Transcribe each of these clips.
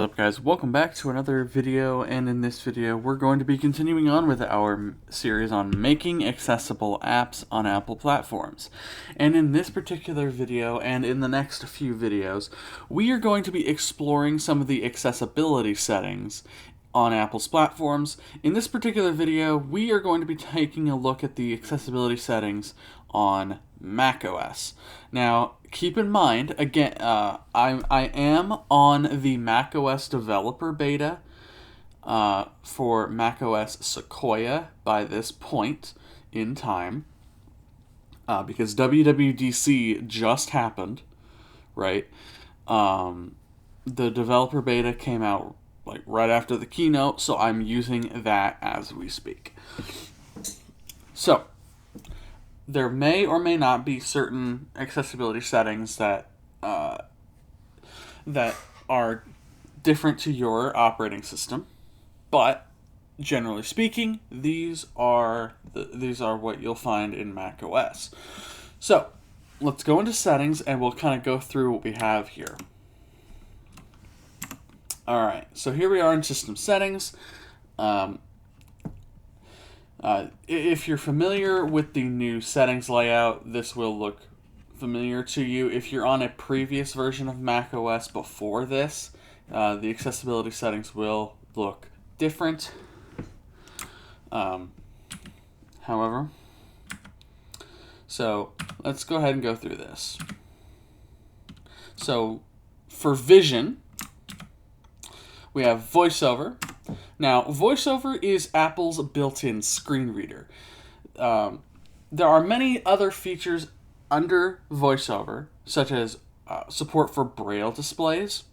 What's up, guys? Welcome back to another video, and in this video we're going to be continuing on with our series on making accessible apps on Apple platforms. And in this particular video and in the next few videos, we are going to be exploring some of the accessibility settings on Apple's platforms. In this particular video, we are going to be taking a look at the accessibility settings on macOS. Now, keep in mind, again, I am on the macOS developer beta for macOS Sequoia by this point in time, because WWDC just happened, right? The developer beta came out like right after the keynote, so I'm using that as we speak. So, there may or may not be certain accessibility settings that that are different to your operating system, but generally speaking, these are what you'll find in macOS. So, let's go into settings and we'll kind of go through what we have here. All right, so here we are in system settings. If you're familiar with the new settings layout, this will look familiar to you. If you're on a previous version of macOS before this, the accessibility settings will look different. However, so let's go ahead and go through this. So for vision, we have VoiceOver. Now, VoiceOver is Apple's built-in screen reader. There are many other features under VoiceOver, such as support for Braille displays,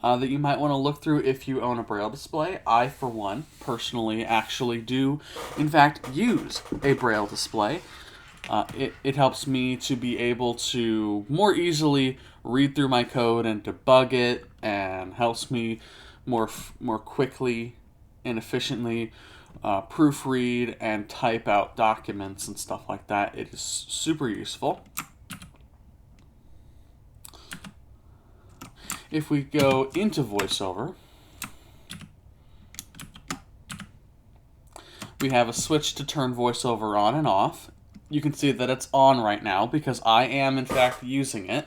that you might want to look through if you own a Braille display. I, for one, personally actually do, in fact, use a Braille display. It helps me to be able to more easily read through my code and debug it, and helps me more quickly and efficiently proofread and type out documents and stuff like that. It is super useful. If we go into VoiceOver, we have a switch to turn VoiceOver on and off. You can see that it's on right now because I am in fact using it.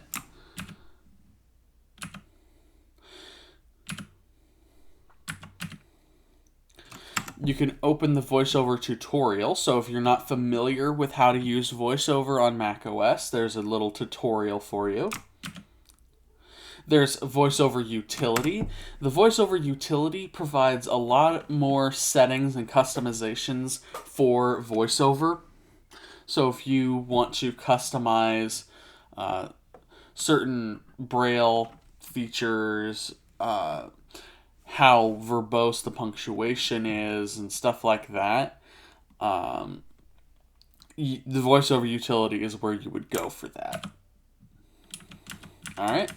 You can open the VoiceOver tutorial, so if you're not familiar with how to use VoiceOver on macOS, there's a little tutorial for you. There's VoiceOver Utility. The VoiceOver Utility provides a lot more settings and customizations for VoiceOver. So if you want to customize certain Braille features, how verbose the punctuation is, and stuff like that, the VoiceOver Utility is where you would go for that. All right.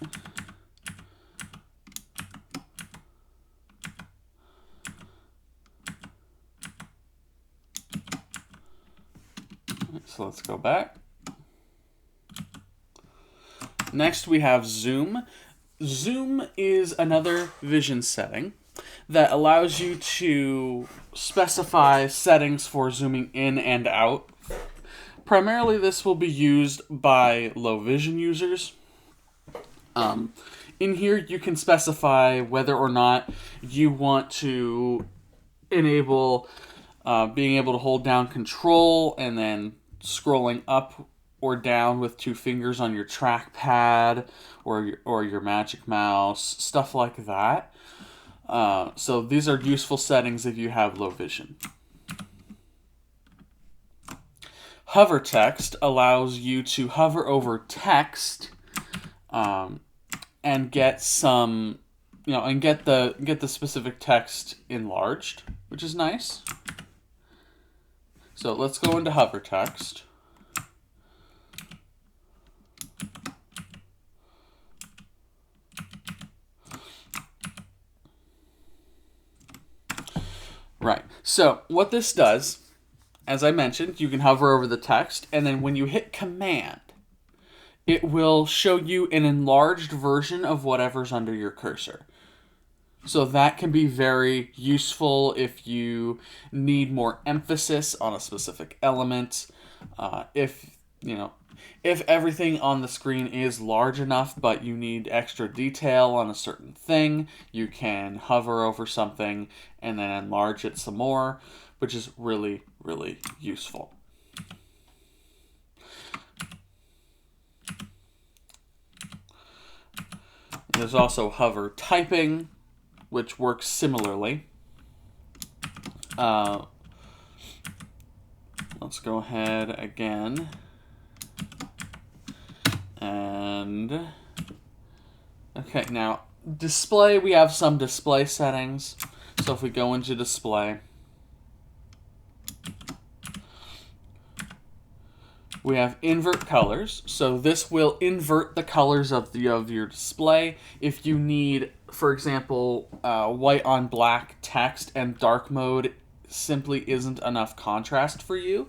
So let's go back. Next, we have Zoom. Zoom is another vision setting that allows you to specify settings for zooming in and out. Primarily, this will be used by low vision users. In here, you can specify whether or not you want to enable being able to hold down Control and then scrolling up or down with two fingers on your trackpad or your magic mouse, stuff like that. So these are useful settings if you have low vision. Hover text allows you to hover over text and get some, and get the specific text enlarged, which is nice. So let's go into hover text. Right, so what this does, as I mentioned, you can hover over the text, and then when you hit Command, it will show you an enlarged version of whatever's under your cursor. So that can be very useful if you need more emphasis on a specific element. If if everything on the screen is large enough, but you need extra detail on a certain thing, you can hover over something and then enlarge it some more, which is really, really useful. There's also hover typing, which works similarly. Let's go ahead again. And okay, now display, we have some display settings. So if we go into display, we have invert colors. So this will invert the colors of your display. If you need, for example, white on black text and dark mode simply isn't enough contrast for you,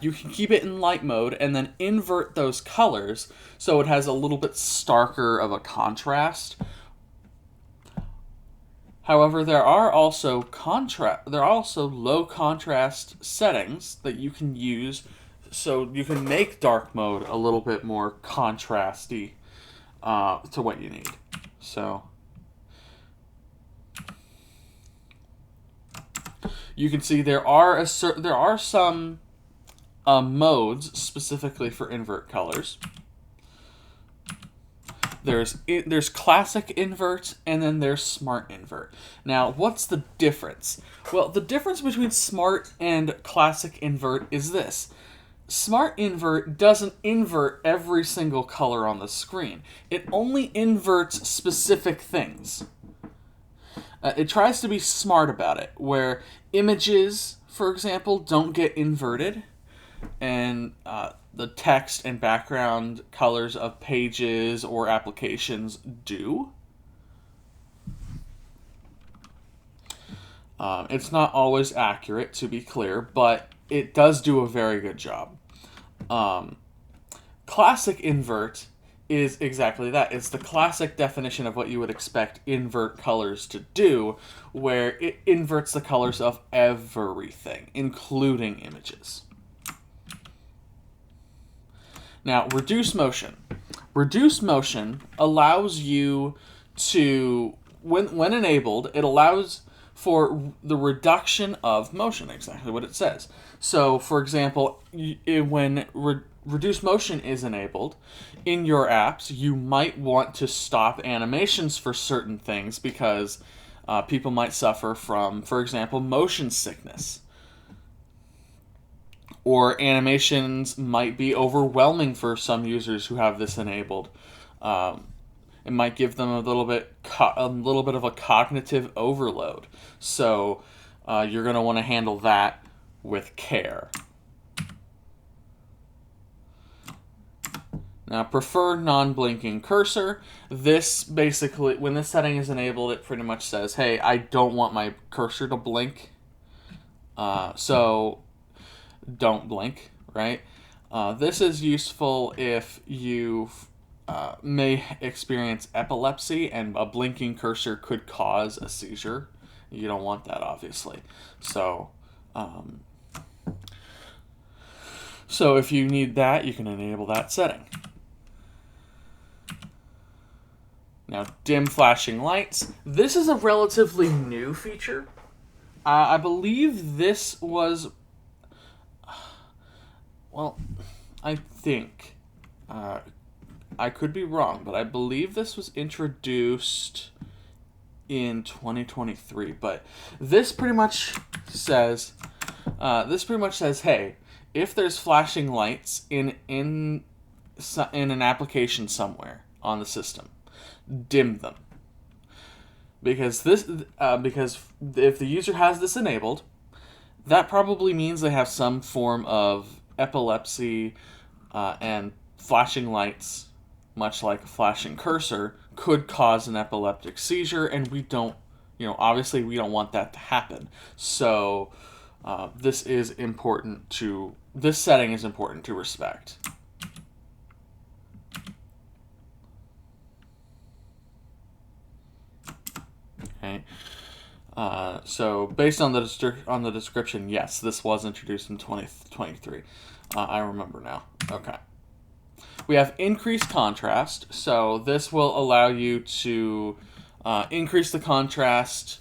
you can keep it in light mode and then invert those colors so it has a little bit starker of a contrast. However, there are also low contrast settings that you can use, so you can make dark mode a little bit more contrasty to what you need. So you can see there are some modes specifically for invert colors. There's classic invert and then there's smart invert. Now, what's the difference? Well, the difference between smart and classic invert is this. Smart invert doesn't invert every single color on the screen. It only inverts specific things. It tries to be smart about it, where images, for example, don't get inverted, and the text and background colors of pages or applications do. It's not always accurate, to be clear, but it does do a very good job. Classic invert is exactly that. It's the classic definition of what you would expect invert colors to do, where it inverts the colors of everything, including images. Now, reduce motion. Reduce motion allows you to, when enabled, it allows for the reduction of motion, exactly what it says. So, for example, when reduce motion is enabled in your apps, you might want to stop animations for certain things because people might suffer from, for example, motion sickness. Or animations might be overwhelming for some users who have this enabled. It might give them a little bit of a cognitive overload. So you're going to want to handle that with care. Now, prefer non-blinking cursor. This basically, when this setting is enabled, it pretty much says, hey, I don't want my cursor to blink. So don't blink, right? This is useful if you may experience epilepsy and a blinking cursor could cause a seizure. You don't want that, obviously. So if you need that, you can enable that setting. Now, dim flashing lights. This is a relatively new feature. I believe this was... Well, I think, I could be wrong, but I believe this was introduced in 2023. But this pretty much says, hey, if there's flashing lights in an application somewhere on the system, dim them. Because if the user has this enabled, that probably means they have some form of epilepsy, and flashing lights, much like a flashing cursor, could cause an epileptic seizure, and we don't, obviously we don't want that to happen. So this setting is important to respect. right? So based on the description, yes, this was introduced in 2023. I remember now. Okay. We have increased contrast, so this will allow you to increase the contrast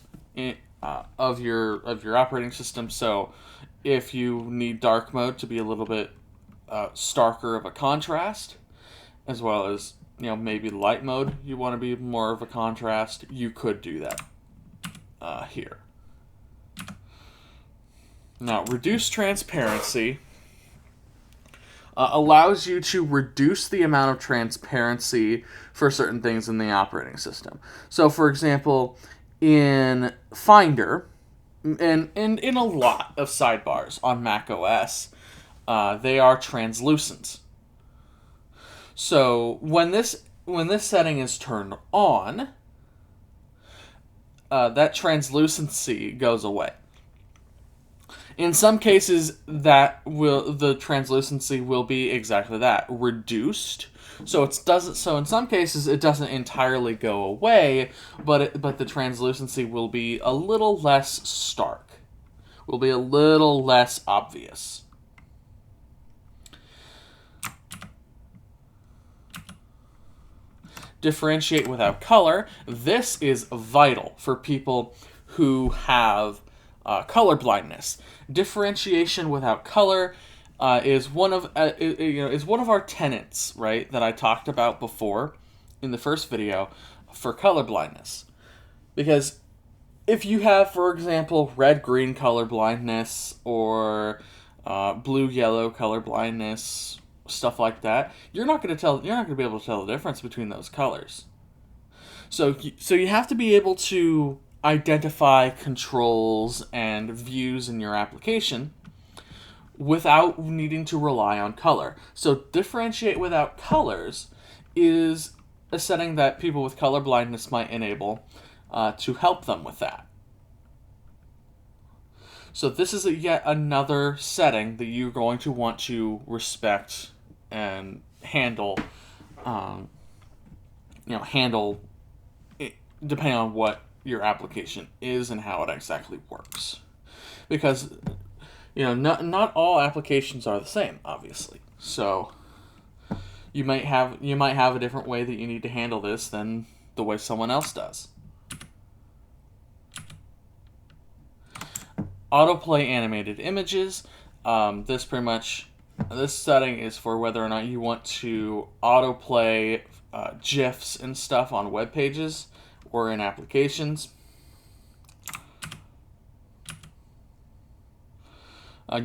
of your operating system. So if you need dark mode to be a little bit starker of a contrast, as well as maybe light mode, you want to be more of a contrast, you could do that here. Now, reduce transparency allows you to reduce the amount of transparency for certain things in the operating system. So, for example, in Finder, and in a lot of sidebars on macOS, they are translucent. So when this setting is turned on, that translucency goes away. In some cases, the translucency will be exactly that, reduced. So in some cases it doesn't entirely go away, but the translucency will be a little less stark, will be a little less obvious. Differentiate without color. This is vital for people who have color blindness. Differentiation without color is one of our tenets, right? That I talked about before in the first video for color blindness. Because if you have, for example, red-green color blindness or blue-yellow color blindness, stuff like that, you're not going to be able to tell the difference between those colors. So you have to be able to identify controls and views in your application without needing to rely on color. So differentiate without colors is a setting that people with color blindness might enable to help them with that. So this is yet another setting that you're going to want to respect and handle, handle it, depending on what your application is and how it exactly works. Because, not all applications are the same, obviously. So you might have a different way that you need to handle this than the way someone else does. Autoplay animated images. This setting is for whether or not you want to autoplay GIFs and stuff on web pages or in applications.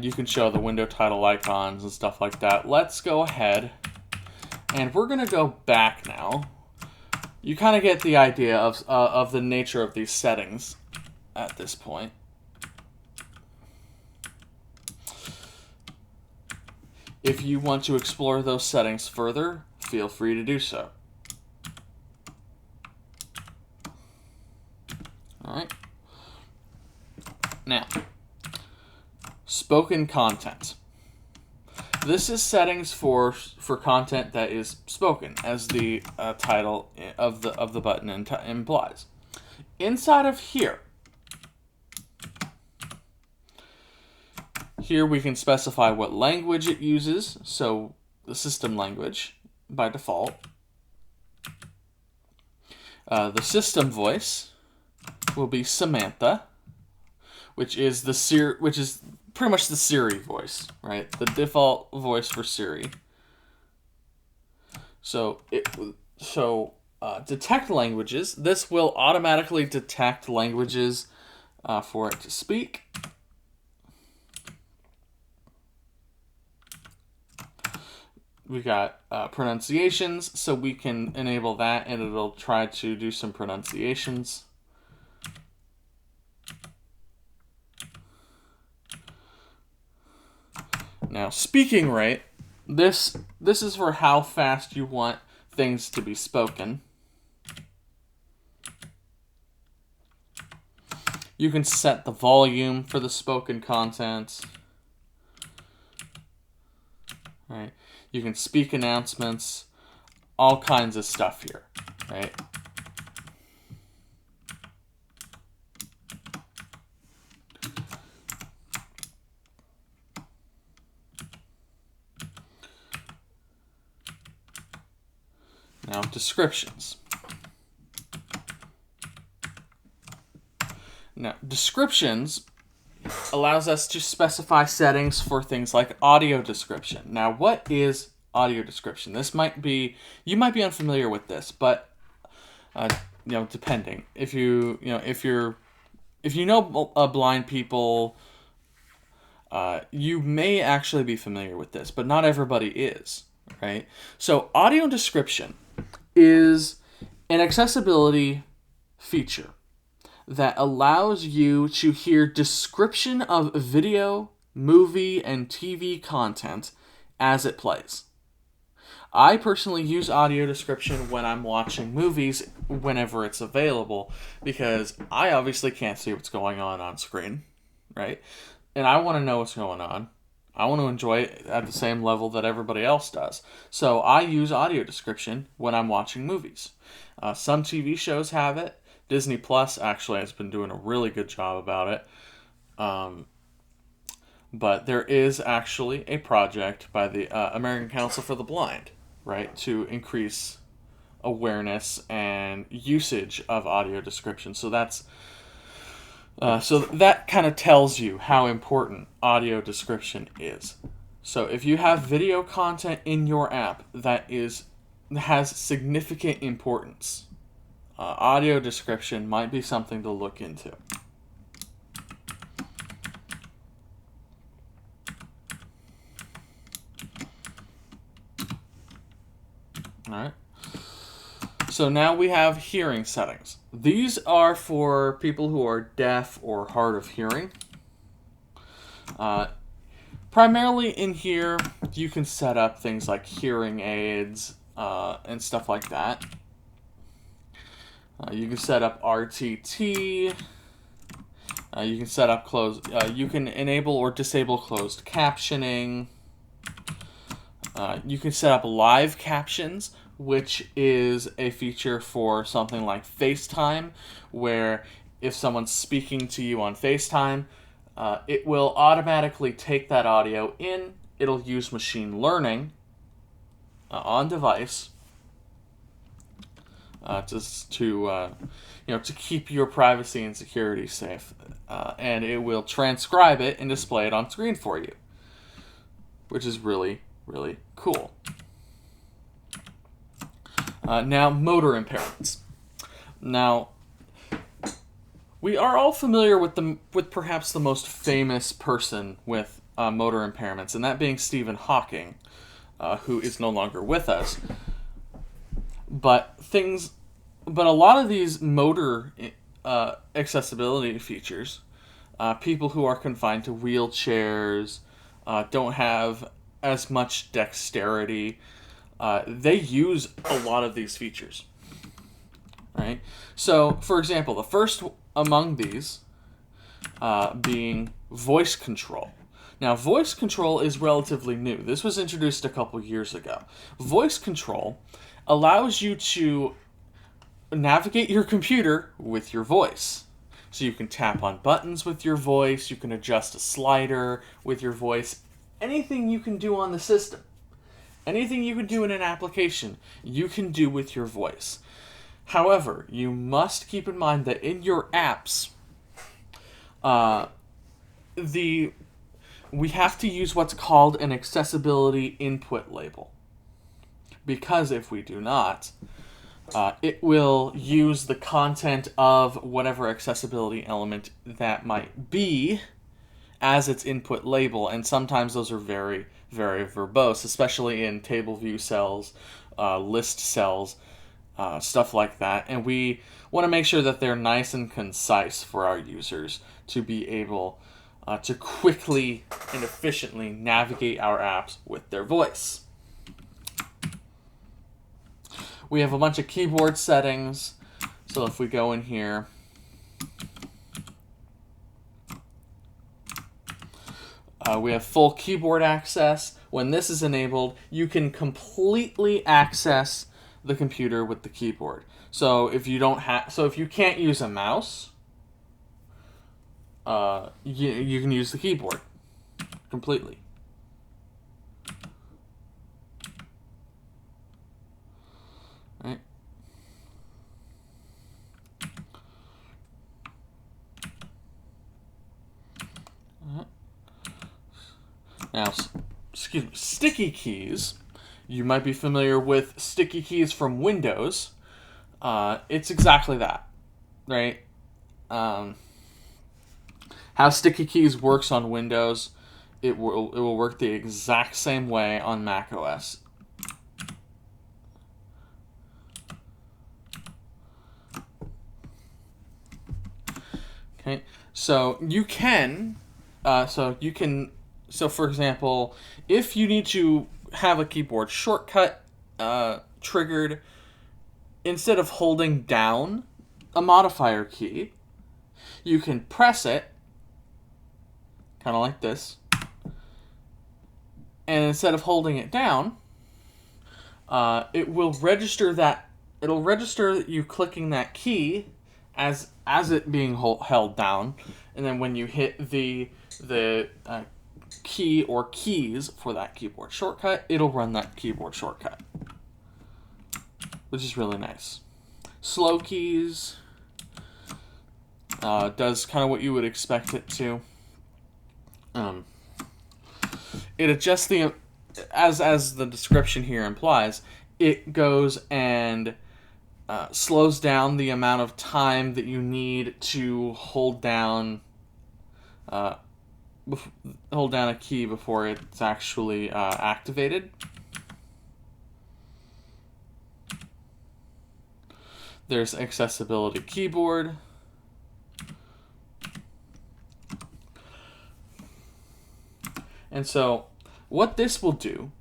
You can show the window title icons and stuff like that. Let's go ahead, and we're going to go back now. You kind of get the idea of the nature of these settings at this point. If you want to explore those settings further, feel free to do so. All right. Now, spoken content. This is settings for content that is spoken, as the title of the button implies. Inside of here we can specify what language it uses, so the system language by default. The system voice will be Samantha, which is pretty much the Siri voice, right? The default voice for Siri. So detect languages. This will automatically detect languages for it to speak. We got pronunciations, so we can enable that, and it'll try to do some pronunciations. Now, speaking rate. This is for how fast you want things to be spoken. You can set the volume for the spoken content. Right? You can speak announcements, all kinds of stuff here, right? Now, descriptions. Now, descriptions allows us to specify settings for things like audio description. Now, what is audio description? This might be, you might be unfamiliar with this, but depending if you know blind people, you may actually be familiar with this, but not everybody is, right? So, audio description is an accessibility feature that allows you to hear description of video, movie, and TV content as it plays. I personally use audio description when I'm watching movies whenever it's available, because I obviously can't see what's going on screen, right? And I want to know what's going on. I want to enjoy it at the same level that everybody else does. So I use audio description when I'm watching movies. Some TV shows have it. Disney Plus actually has been doing a really good job about it. But there is actually a project by the American Council for the Blind, right, to increase awareness and usage of audio description. So that's so that kind of tells you how important audio description is. So if you have video content in your app that has significant importance, audio description might be something to look into. All right. So now we have hearing settings. These are for people who are deaf or hard of hearing. Primarily in here, you can set up things like hearing aids and stuff like that. You can set up RTT. You can set up you can enable or disable closed captioning. You can set up live captions, which is a feature for something like FaceTime, where if someone's speaking to you on FaceTime, it will automatically take that audio in. It'll use machine learning on device to keep your privacy and security safe, and it will transcribe it and display it on screen for you, which is really, really cool. Now, motor impairments. Now, we are all familiar with perhaps the most famous person with motor impairments, and that being Stephen Hawking, who is no longer with us. But a lot of these motor accessibility features, people who are confined to wheelchairs, don't have as much dexterity. They use a lot of these features, right? So, for example, the first among these being voice control. Now, voice control is relatively new. This was introduced a couple years ago. Voice control allows you to navigate your computer with your voice. So you can tap on buttons with your voice, you can adjust a slider with your voice, anything you can do on the system. Anything you can do in an application, you can do with your voice. However, you must keep in mind that in your apps, we have to use what's called an accessibility input label. Because if we do not, it will use the content of whatever accessibility element that might be as its input label, and sometimes those are very, very verbose, especially in table view cells, list cells, stuff like that. And we want to make sure that they're nice and concise for our users to be able to quickly and efficiently navigate our apps with their voice. We have a bunch of keyboard settings. So if we go in here, we have full keyboard access. When this is enabled, you can completely access the computer with the keyboard. So if you can't use a mouse, you can use the keyboard completely. Right. Now, excuse me, sticky keys. You might be familiar with sticky keys from Windows. It's exactly that, right? How sticky keys works on Windows, it will work the exact same way on macOS. Okay, so you can, so for example, if you need to have a keyboard shortcut triggered, instead of holding down a modifier key, you can press it, kind of like this, and instead of holding it down, it will register that. It'll register you clicking that key as it being held down, and then when you hit the key or keys for that keyboard shortcut, it'll run that keyboard shortcut, which is really nice. Slow keys does kind of what you would expect it to. It adjusts the, as the description here implies, it goes and slows down the amount of time that you need to hold down a key before it's actually activated. There's accessibility keyboard. And so what this will do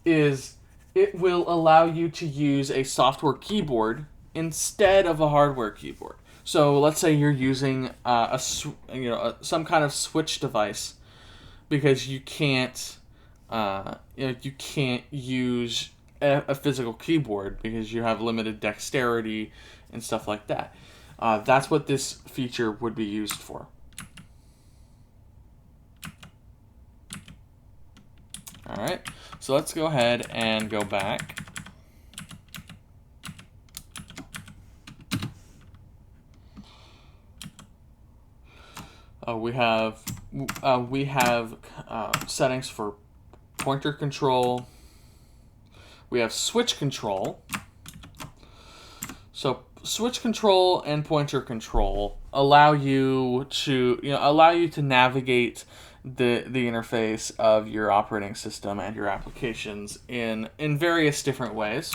is it will allow you to use a software keyboard instead of a hardware keyboard. So let's say you're using some kind of switch device because you can't use a physical keyboard because you have limited dexterity and stuff like that. That's what this feature would be used for. All right, so let's go ahead and go back. We have settings for pointer control. We have switch control. So switch control and pointer control allow you to navigate the interface of your operating system and your applications in various different ways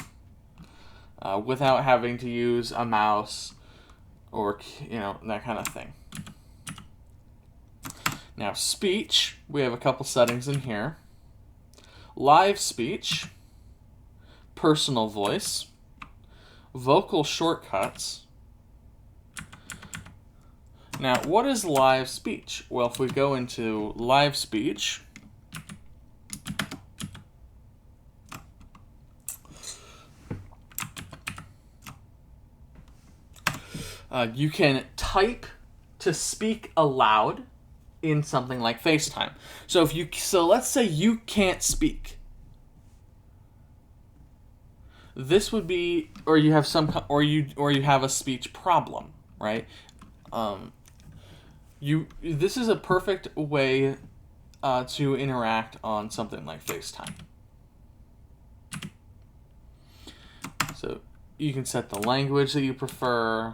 without having to use a mouse or that kind of thing. Now speech, we have a couple settings in here. Live speech, personal voice, vocal shortcuts. Now, what is live speech? Well, if we go into live speech, you can type to speak aloud in something like FaceTime. So let's say you can't speak. This would be, or you have you have a speech problem, right? This is a perfect way to interact on something like FaceTime. So you can set the language that you prefer.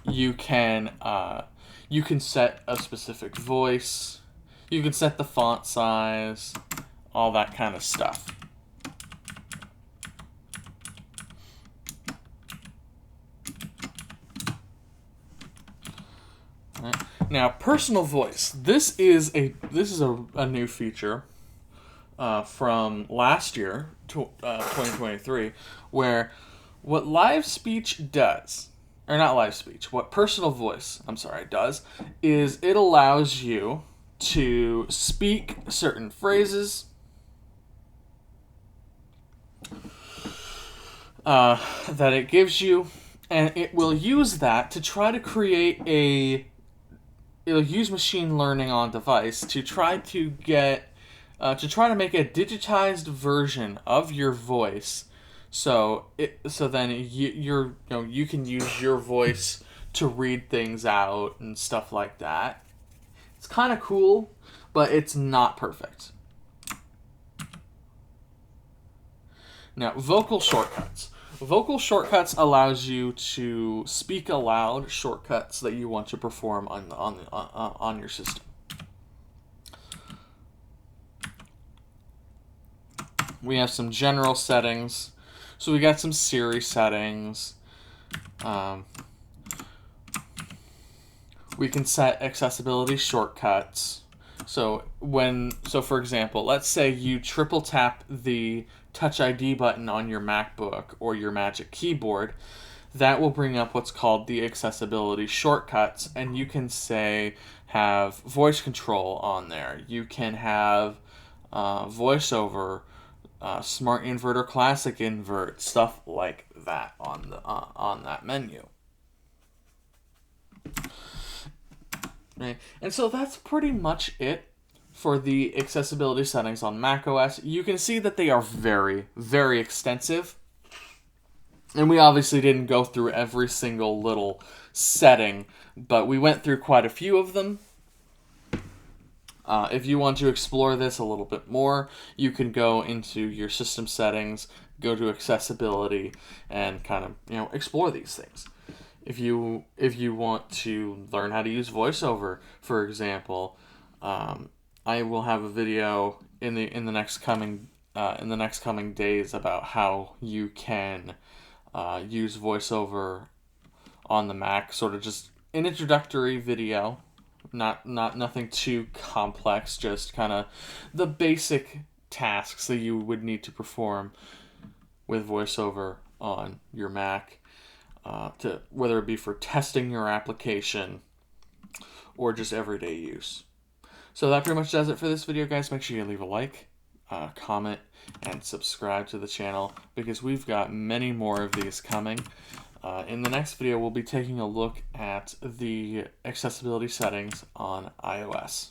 You can set a specific voice. You can set the font size, all that kind of stuff. Now, personal voice. This is a new feature from last year, 2023, where what live speech does, or not live speech, what personal voice, does, is it allows you to speak certain phrases that it gives you, and it will use that to try to create it'll use machine learning on device to try to make a digitized version of your voice, so then you can use your voice to read things out and stuff like that. It's kind of cool, but it's not perfect. Now, vocal shortcuts. Vocal shortcuts allows you to speak aloud shortcuts that you want to perform on your system. We have some general settings. So we got some Siri settings. We can set accessibility shortcuts. So for example, let's say you triple tap the Touch ID button on your MacBook or your Magic Keyboard, that will bring up what's called the accessibility shortcuts, and you can say have voice control on there. You can have VoiceOver, smart inverter, classic invert, stuff like that on that menu. Right. And so that's pretty much it for the accessibility settings on macOS. You can see that they are very, very extensive. And we obviously didn't go through every single little setting, but we went through quite a few of them. If you want to explore this a little bit more, you can go into your system settings, go to accessibility, and kind of, explore these things. If you want to learn how to use VoiceOver, for example, I will have a video in the next coming days about how you can use VoiceOver on the Mac. Sort of just an introductory video, not nothing too complex, just kind of the basic tasks that you would need to perform with VoiceOver on your Mac. To whether it be for testing your application or just everyday use. So that pretty much does it for this video, guys. Make sure you leave a like, comment, and subscribe to the channel, because we've got many more of these coming. In the next video, we'll be taking a look at the accessibility settings on iOS.